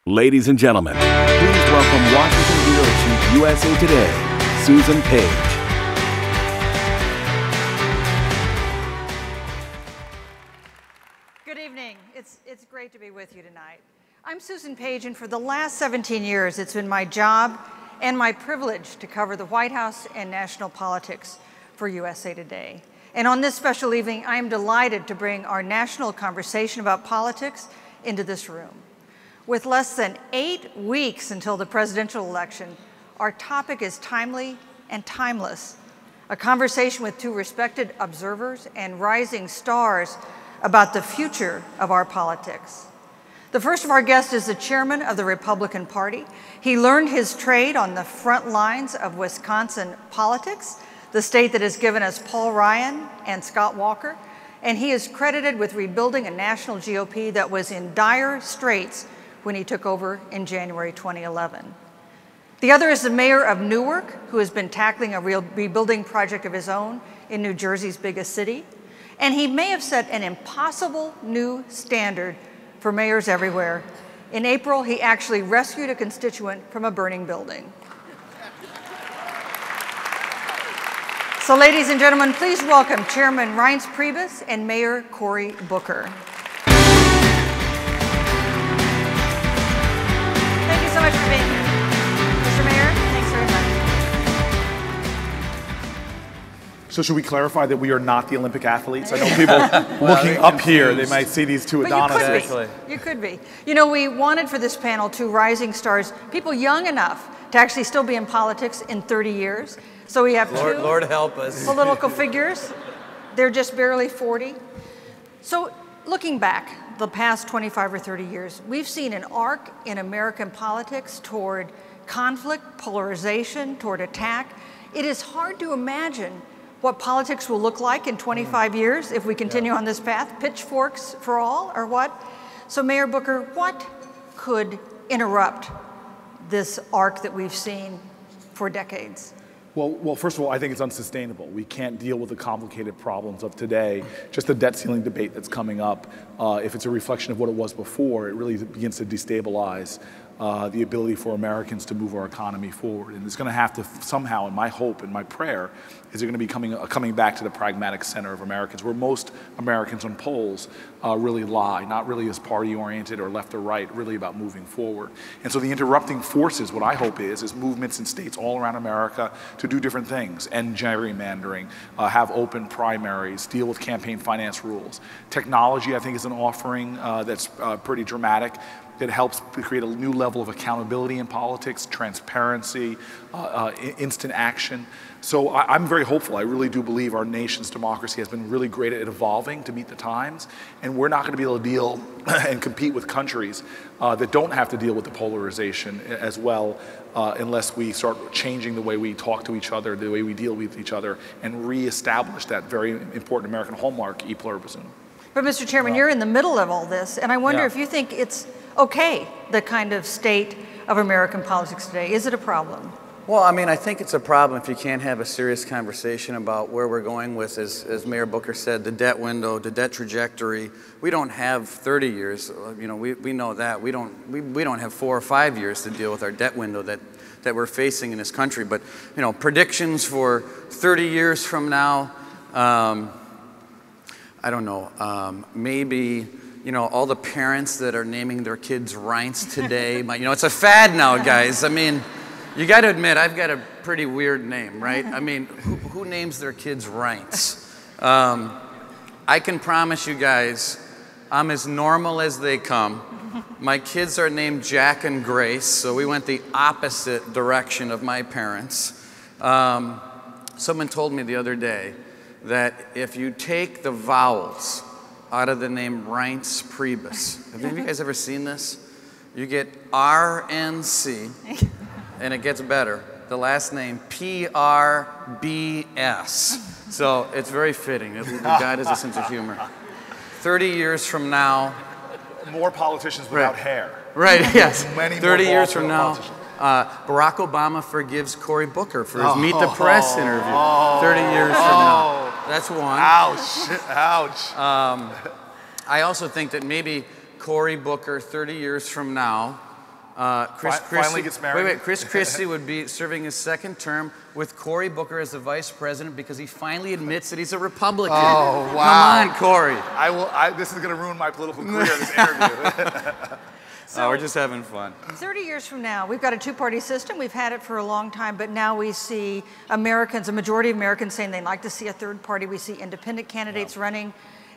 Ladies and gentlemen, please welcome Washington Bureau Chief USA Today, Susan Page. Good evening. It's great to be with you tonight. I'm Susan Page, and for the last 17 years, it's been my job and my privilege to cover the White House and national politics for USA Today. And on this special evening, I am delighted to bring our national conversation about politics into this room. With less than 8 weeks until the presidential election, our topic is timely and timeless. A conversation with two respected observers and rising stars about the future of our politics. The first of our guests is the chairman of the Republican Party. He learned his trade on the front lines of Wisconsin politics, the state that has given us Paul Ryan and Scott Walker, and he is credited with rebuilding a national GOP that was in dire straits when he took over in January 2011. The other is the mayor of Newark, who has been tackling a real rebuilding project of his own in New Jersey's biggest city. And he may have set an impossible new standard for mayors everywhere. In April, he actually rescued a constituent from a burning building. So ladies and gentlemen, please welcome Chairman Reince Priebus and Mayor Cory Booker. Thank you so much for being here. Mr. Mayor, thanks very much. So should we clarify that we are not the Olympic athletes? I know people looking up here, they might see these two Adonises. You could be. You know, we wanted for this panel two rising stars, people young enough to actually still be in politics in 30 years. So we have two Lord help us. Political figures. They're just barely 40. So looking back the past 25 or 30 years, we've seen an arc in American politics toward conflict, polarization, toward attack. It is hard to imagine what politics will look like in 25 years if we continue on this path. Pitchforks for all, or what? So Mayor Booker, what could interrupt this arc that we've seen for decades? Well, first of all, I think it's unsustainable. We can't deal with the complicated problems of today. Just the debt ceiling debate that's coming up, if it's a reflection of what it was before, it really begins to destabilize the ability for Americans to move our economy forward. And it's going to have to somehow, and my hope and my prayer, is they're going to be coming back to the pragmatic center of Americans, where most Americans on polls really lie, not really as party-oriented or left or right, really about moving forward. And so the interrupting forces, what I hope is movements in states all around America to do different things, end gerrymandering, have open primaries, deal with campaign finance rules. Technology, I think, is an offering that's pretty dramatic. It helps create a new level of accountability in politics, transparency, instant action. So I'm very hopeful. I really do believe our nation's democracy has been really great at evolving to meet the times, and we're not going to be able to deal and compete with countries that don't have to deal with the polarization as well unless we start changing the way we talk to each other, the way we deal with each other, and reestablish that very important American hallmark, e pluribus. But Mr. Chairman, you're in the middle of all this, and I wonder if you think it's okay, the kind of state of American politics today. Is it a problem? Well, I mean, I think it's a problem if you can't have a serious conversation about where we're going with, as Mayor Booker said, the debt window, the debt trajectory. We don't have 30 years. You know, we know that. We don't have 4 or 5 years to deal with our debt window that we're facing in this country. But, you know, predictions for 30 years from now, I don't know, maybe, you know, all the parents that are naming their kids Reince today, you know, it's a fad now, guys. I mean, you got to admit, I've got a pretty weird name, right? I mean, who names their kids Reince? I can promise you guys, I'm as normal as they come. My kids are named Jack and Grace, so we went the opposite direction of my parents. Someone told me the other day that if you take the vowels out of the name Reince Priebus, have any of you guys ever seen this? You get RNC, and it gets better. The last name, PRBS. So it's very fitting. God has a sense of humor. 30 years from now. More politicians without hair. Right, yes. Many 30 more years from now, Barack Obama forgies Cory Booker for his Meet the Press interview. 30 years from now. That's one. Ouch. Ouch. I also think that maybe Cory Booker, 30 years from now, Finally gets married. Wait, Chris Christie would be serving his second term with Cory Booker as the vice president because he finally admits that he's a Republican. Oh, wow. Come on, Cory. This is going to ruin my political career, this interview. So, we're just having fun. 30 years from now, we've got a two-party system. We've had it for a long time, but now we see Americans, a majority of Americans saying they'd like to see a third party. We see independent candidates running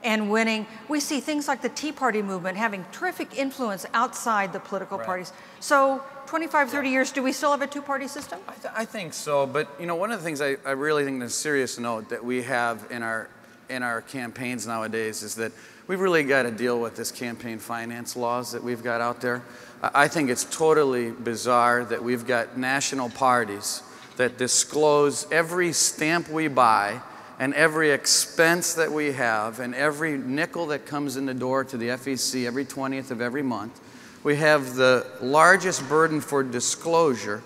and winning. We see things like the Tea Party movement having terrific influence outside the political parties. So 25, 30 years, do we still have a two-party system? I think so, but you know, one of the things I really think is a serious note that we have in our campaigns nowadays is that we've really got to deal with this campaign finance laws that we've got out there. I think it's totally bizarre that we've got national parties that disclose every stamp we buy and every expense that we have and every nickel that comes in the door to the FEC every 20th of every month. We have the largest burden for disclosure,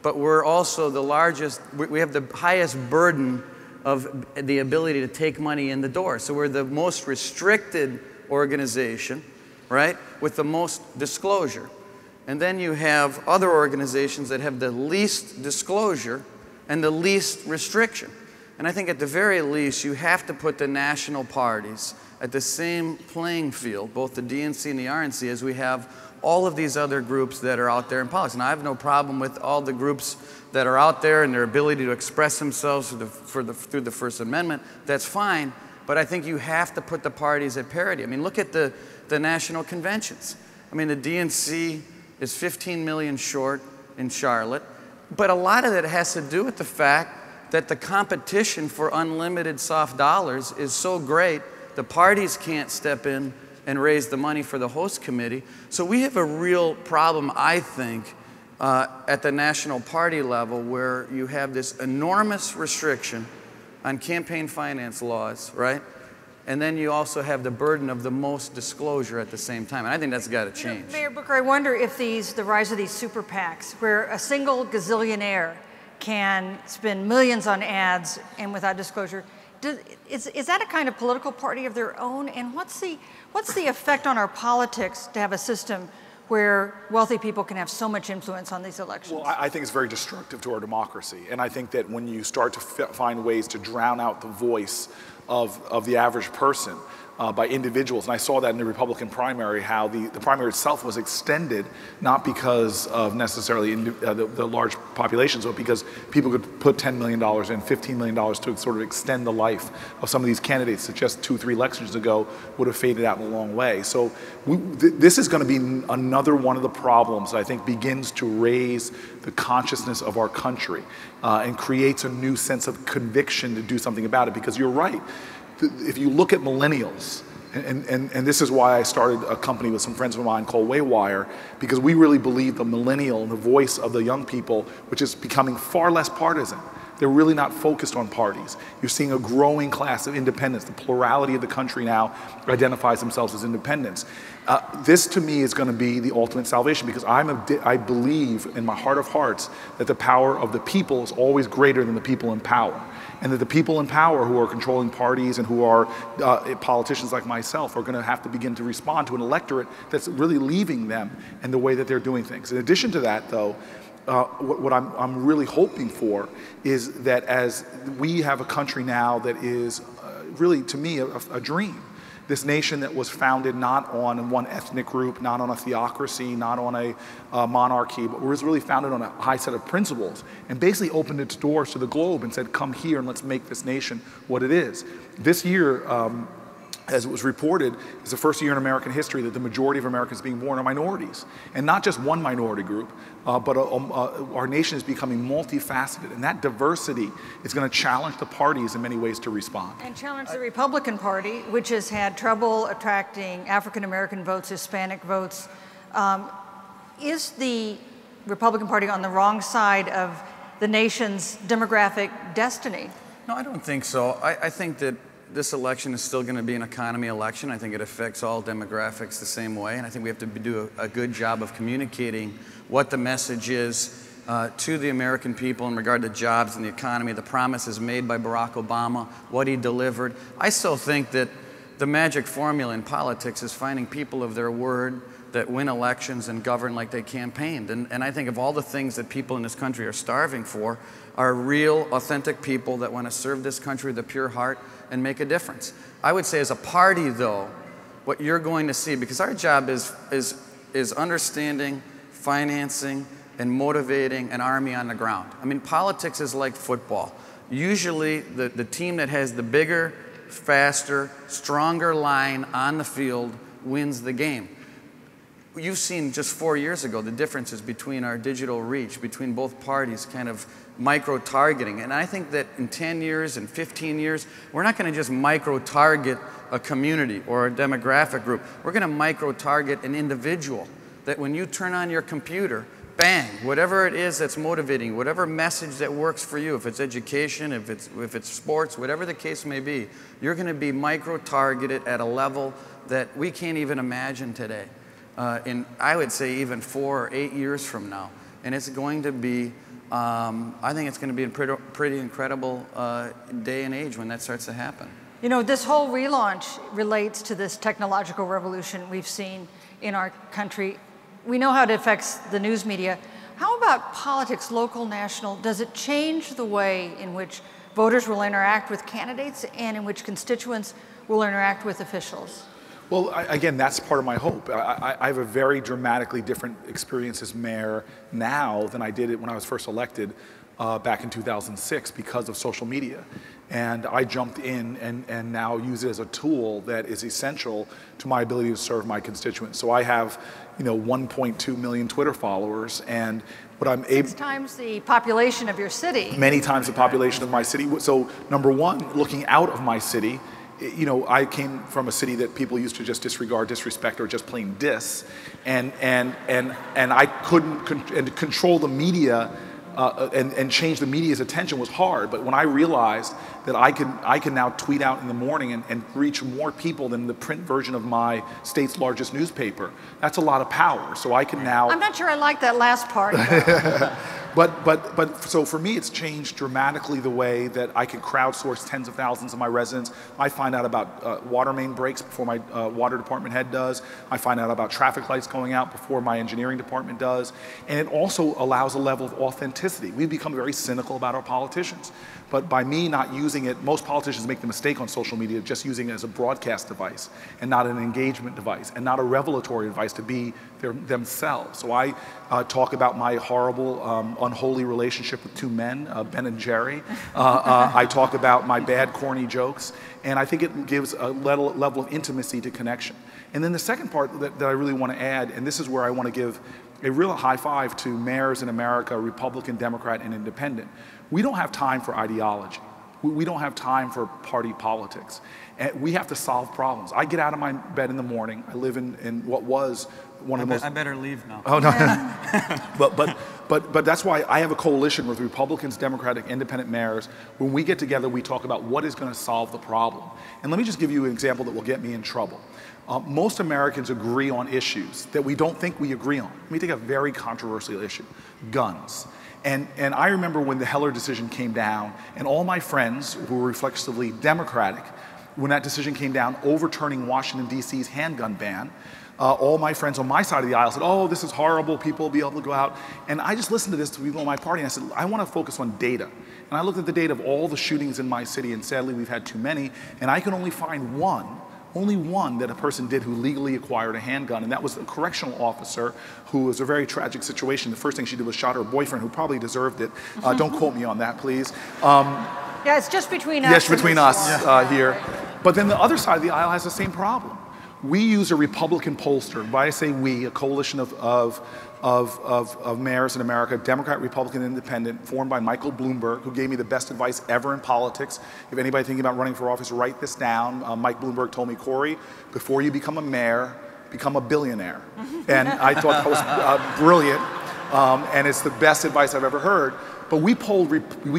but we're also the largest, we have the highest burden of the ability to take money in the door. So we're the most restricted organization, right, with the most disclosure. And then you have other organizations that have the least disclosure and the least restriction. And I think at the very least, you have to put the national parties at the same playing field, both the DNC and the RNC, as we have all of these other groups that are out there in politics. And I have no problem with all the groups that are out there and their ability to express themselves through the First Amendment. That's fine, but I think you have to put the parties at parity. I mean, look at the national conventions. I mean, the DNC is 15 million short in Charlotte, but a lot of that has to do with the fact that the competition for unlimited soft dollars is so great, the parties can't step in and raise the money for the host committee. So we have a real problem, I think, at the national party level where you have this enormous restriction on campaign finance laws, right? And then you also have the burden of the most disclosure at the same time. And I think that's got to change. You know, Mayor Booker, I wonder if the rise of these super PACs, where a single gazillionaire can spend millions on ads and without disclosure, is that a kind of political party of their own? And what's the effect on our politics to have a system where wealthy people can have so much influence on these elections? Well, I think it's very destructive to our democracy. And I think that when you start to find ways to drown out the voice of the average person by individuals, and I saw that in the Republican primary, how the primary itself was extended, not because of necessarily the large populations, but because people could put $10 million and $15 million to sort of extend the life of some of these candidates that just 2 or 3 elections ago would have faded out in a long way. So this is going to be another one of the problems that I think begins to raise the consciousness of our country and creates a new sense of conviction to do something about it, because you're right. If you look at millennials, and this is why I started a company with some friends of mine called Waywire, because we really believe the millennial and the voice of the young people, which is becoming far less partisan. They're really not focused on parties. You're seeing a growing class of independents. The plurality of the country now identifies themselves as independents. This, to me, is going to be the ultimate salvation, because I believe in my heart of hearts that the power of the people is always greater than the people in power. And that the people in power who are controlling parties and who are politicians like myself are going to have to begin to respond to an electorate that's really leaving them and the way that they're doing things. In addition to that, though, what I'm really hoping for is that as we have a country now that is really, to me, a dream. This nation that was founded not on one ethnic group, not on a theocracy, not on a monarchy, but was really founded on a high set of principles, and basically opened its doors to the globe and said, come here and let's make this nation what it is. This year, as it was reported, is the first year in American history that the majority of Americans being born are minorities. And not just one minority group, but our nation is becoming multifaceted. And that diversity is going to challenge the parties in many ways to respond. And challenge the Republican Party, which has had trouble attracting African-American votes, Hispanic votes. Is the Republican Party on the wrong side of the nation's demographic destiny? No, I don't think so. I think that this election is still going to be an economy election. I think it affects all demographics the same way, and I think we have to do a good job of communicating what the message is to the American people in regard to jobs and the economy, the promises made by Barack Obama, what he delivered. I still think that the magic formula in politics is finding people of their word that win elections and govern like they campaigned. And I think of all the things that people in this country are starving for are real, authentic people that want to serve this country with a pure heart and make a difference. I would say as a party, though, what you're going to see, because our job is understanding, financing, and motivating an army on the ground. I mean, politics is like football. Usually, the team that has the bigger, faster, stronger line on the field wins the game. You've seen just 4 years ago the differences between our digital reach, between both parties kind of micro-targeting. And I think that in 10 years and 15 years, we're not going to just micro-target a community or a demographic group. We're going to micro-target an individual that when you turn on your computer, bang, whatever it is that's motivating, whatever message that works for you, if it's education, if it's sports, whatever the case may be, you're going to be micro-targeted at a level that we can't even imagine today. In, I would say, even 4 or 8 years from now. And it's going to be, I think it's going to be a pretty incredible day and age when that starts to happen. You know, this whole relaunch relates to this technological revolution we've seen in our country. We know how it affects the news media. How about politics, local, national? Does it change the way in which voters will interact with candidates and in which constituents will interact with officials? Well, again, that's part of my hope. I have a very dramatically different experience as mayor now than I did when I was first elected back in 2006 because of social media. And I jumped in and now use it as a tool that is essential to my ability to serve my constituents. So I have, 1.2 million Twitter followers, and what I'm able— 6 times the population of your city. Many times the population of my city. So number one, looking out of my city, I came from a city that people used to just disregard, disrespect, or just plain diss, and I couldn't control the media and change the media's attention was hard. But when I realized that I can now tweet out in the morning and reach more people than the print version of my state's largest newspaper, that's a lot of power. So I can now— I'm not sure I like that last part. But so for me, it's changed dramatically the way that I can crowdsource tens of thousands of my residents. I find out about water main breaks before my water department head does. I find out about traffic lights going out before my engineering department does. And it also allows a level of authenticity. We've become very cynical about our politicians. But by me not using it, most politicians make the mistake on social media of just using it as a broadcast device and not an engagement device and not a revelatory device to be themselves. So I talk about my horrible, unholy relationship with 2 men, Ben and Jerry. I talk about my bad, corny jokes. And I think it gives a level of intimacy to connection. And then the second part that I really want to add, and this is where I want to give a real high five to mayors in America, Republican, Democrat, and Independent. We don't have time for ideology. We don't have time for party politics. And we have to solve problems. I get out of my bed in the morning. I live in what was one of the most— I better leave now. Oh, no. But that's why I have a coalition with Republicans, Democratic, Independent mayors. When we get together, we talk about what is going to solve the problem. And let me just give you an example that will get me in trouble. Most Americans agree on issues that we don't think we agree on. Let me take a very controversial issue: guns. And I remember when the Heller decision came down, and all my friends who were reflexively Democratic, when that decision came down overturning Washington, D.C.'s handgun ban, all my friends on my side of the aisle said, oh, this is horrible, people will be able to go out. And I just listened to this to people in my party, and I said, I want to focus on data. And I looked at the data of all the shootings in my city, and sadly we've had too many, and I can only find only one that a person did who legally acquired a handgun, and that was a correctional officer who was a very tragic situation. The first thing she did was shot her boyfriend, who probably deserved it. Don't quote me on that, please. Yeah, it's just between us. Yes, between us here. But then the other side of the aisle has the same problem. We use a Republican pollster. By I say we, a coalition of mayors in America, Democrat, Republican, Independent, formed by Michael Bloomberg, who gave me the best advice ever in politics. If anybody thinking about running for office, write this down. Mike Bloomberg told me, Cory, before you become a mayor, become a billionaire. And I thought that was brilliant, and it's the best advice I've ever heard. But we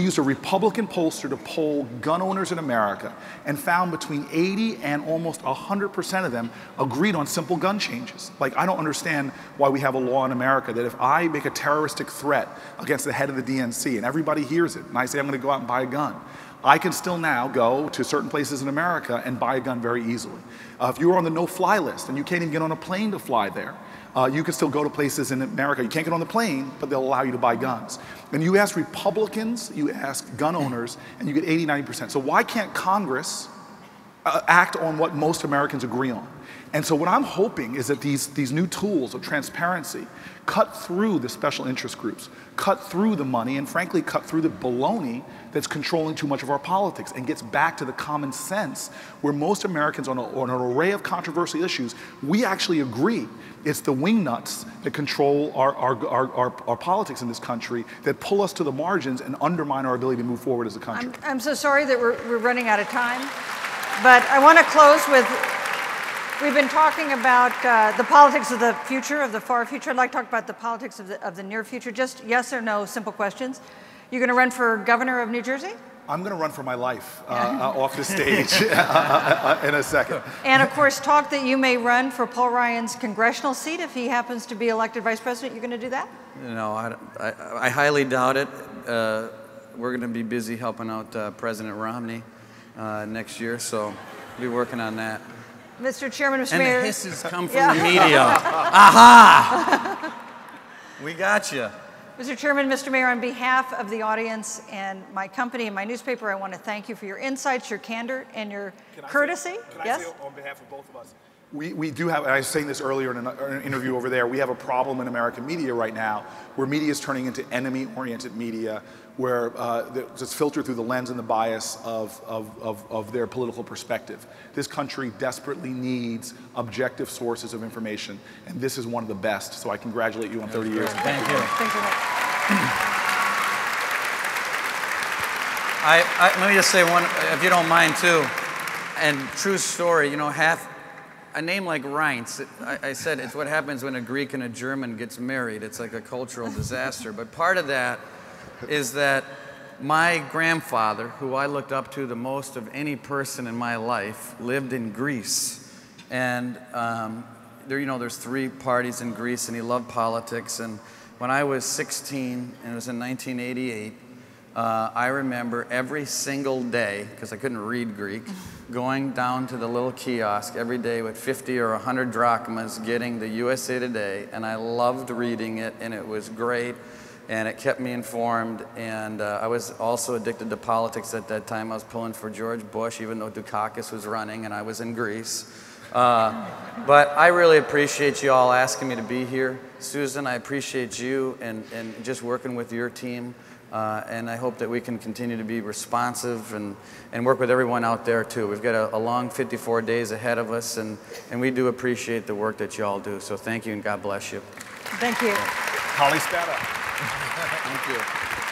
used a Republican pollster to poll gun owners in America and found between 80 and almost 100% of them agreed on simple gun changes. Like, I don't understand why we have a law in America that if I make a terroristic threat against the head of the DNC and everybody hears it, and I say I'm going to go out and buy a gun, I can still now go to certain places in America and buy a gun very easily. If you were on the no-fly list and you can't even get on a plane to fly there, You can still go to places in America. You can't get on the plane, but they'll allow you to buy guns. And you ask Republicans, you ask gun owners, and you get 80, 90%. So why can't Congress act on what most Americans agree on? And so what I'm hoping is that these new tools of transparency cut through the special interest groups, cut through the money, and frankly, cut through the baloney that's controlling too much of our politics and gets back to the common sense where most Americans on an array of controversial issues, we actually agree. It's the wingnuts that control our politics in this country that pull us to the margins and undermine our ability to move forward as a country. I'm so sorry that we're running out of time, but I want to close with, we've been talking about the politics of the future, of the far future. I'd like to talk about the politics of the near future. Just yes or no, simple questions. You're going to run for governor of New Jersey? I'm going to run for my life off the stage in a second. And of course, talk that you may run for Paul Ryan's congressional seat if he happens to be elected vice president. You're going to do that? No, I highly doubt it. We're going to be busy helping out President Romney next year, so we'll be working on that. Mr. Chairman, Mr. And Mayor. the hisses come from the media. Aha! We got you. Mr. Chairman, Mr. Mayor, on behalf of the audience and my company and my newspaper, I want to thank you for your insights, your candor, and your courtesy. Can I say on behalf of both of us? We do have, and I was saying this earlier in an interview over there, we have a problem in American media right now where media is turning into enemy-oriented media, where it's filtered through the lens and the bias of their political perspective. This country desperately needs objective sources of information, and this is one of the best. So I congratulate you on 30 years. Thank you. Thank you. Let me just say one, if you don't mind too, and true story, you know, a name like Reince, I said it's what happens when a Greek and a German gets married. It's like a cultural disaster. But part of that is that my grandfather, who I looked up to the most of any person in my life, lived in Greece. And there's 3 parties in Greece, and he loved politics. And when I was 16, and it was in 1988, I remember every single day, because I couldn't read Greek, going down to the little kiosk every day with 50 or 100 drachmas, getting the USA Today, and I loved reading it, and it was great, and it kept me informed, and I was also addicted to politics at that time. I was pulling for George Bush, even though Dukakis was running, and I was in Greece. But I really appreciate you all asking me to be here. Susan, I appreciate you and just working with your team. And I hope that we can continue to be responsive and work with everyone out there too. We've got a long 54 days ahead of us, and we do appreciate the work that you all do. So thank you and God bless you. Thank you. Holly Spada. Thank you.